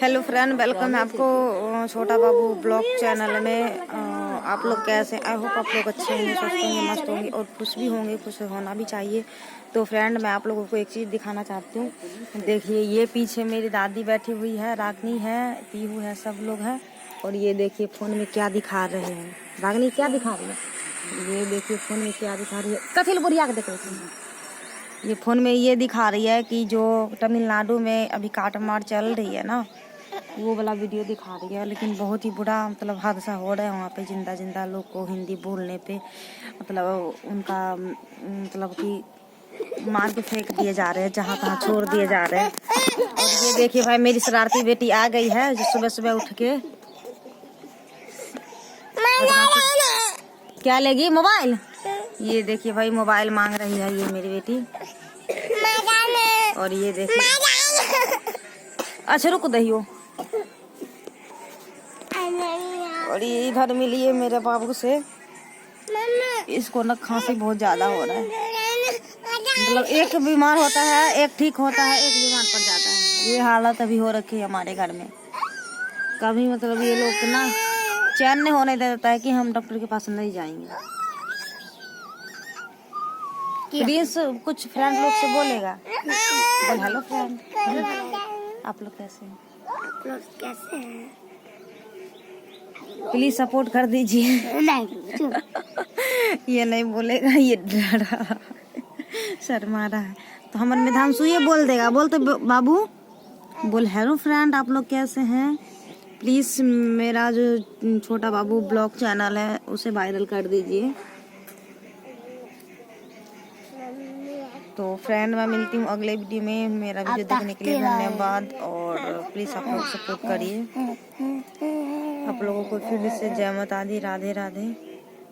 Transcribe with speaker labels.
Speaker 1: Hello friend, welcome है आपको छोटा बाबू ब्लॉग चैनल में। आप लोग कैसे? आई होप आप लोग अच्छे होंगे, स्वस्थ होंगे, मस्त होंगे और खुश भी होंगे। खुश होना भी चाहिए। तो फ्रेंड, मैं आप लोगों को एक चीज़ दिखाना चाहती हूँ। देखिए, ये पीछे मेरी दादी बैठी हुई है, रागनी है, पीहू है, सब लोग हैं। और ये देखिए फ़ोन में क्या दिखा रहे हैं। रागनी क्या दिखा रही है? ये देखिए फ़ोन में क्या दिखा रही है। कथिल बुढ़िया के देख रहे थे। ये फ़ोन में ये दिखा रही है कि जो तमिलनाडु में अभी काटमार चल रही है ना, वो वाला वीडियो दिखा रही है। लेकिन बहुत ही बुरा मतलब हादसा हो रहा है वहाँ पे। जिंदा लोग को हिंदी बोलने पे मतलब उनका मतलब कि मार के फेंक दिए जा रहे हैं, जहाँ तहाँ छोड़ दिए जा रहे हैं। और ये देखिए भाई, मेरी शरारती बेटी आ गई है जो सुबह सुबह उठ के क्या लेगी? मोबाइल। ये देखिए भाई, मोबाइल मांग रही है ये मेरी बेटी। और ये देखिए, अच्छा रुक दहियो। और ये इधर मिली है मेरे बाबू से। इसको ना खांसी बहुत ज्यादा हो रहा है। मतलब एक बीमार होता है, एक ठीक होता है, एक बीमार पड़ जाता है। ये हालत अभी हो रखी है हमारे घर में। कभी मतलब ये लोग ना चैन नहीं होने देता है कि हम डॉक्टर के पास नहीं जाएंगे। प्लीज कुछ फ्रेंड लोग से बोलेगा। बोल हेलो फ्रेंड, आप लोग कैसे हैं? प्लीज सपोर्ट कर दीजिए। नहीं ये नहीं बोलेगा, ये डरा शर्मा रहा है। तो हमन में धामसू ये बोल देगा। बोल तो बाबू, बोल हेलो फ्रेंड, आप लोग कैसे हैं? प्लीज मेरा जो छोटा बाबू ब्लॉग चैनल है उसे वायरल कर दीजिए। तो फ्रेंड, मैं मिलती हूँ अगले वीडियो में। मेरा वीडियो देखने के लिए धन्यवाद। और प्लीज आप लोग सपोर्ट करिए। आप लोगों को फिर से जय माता दी, राधे राधे।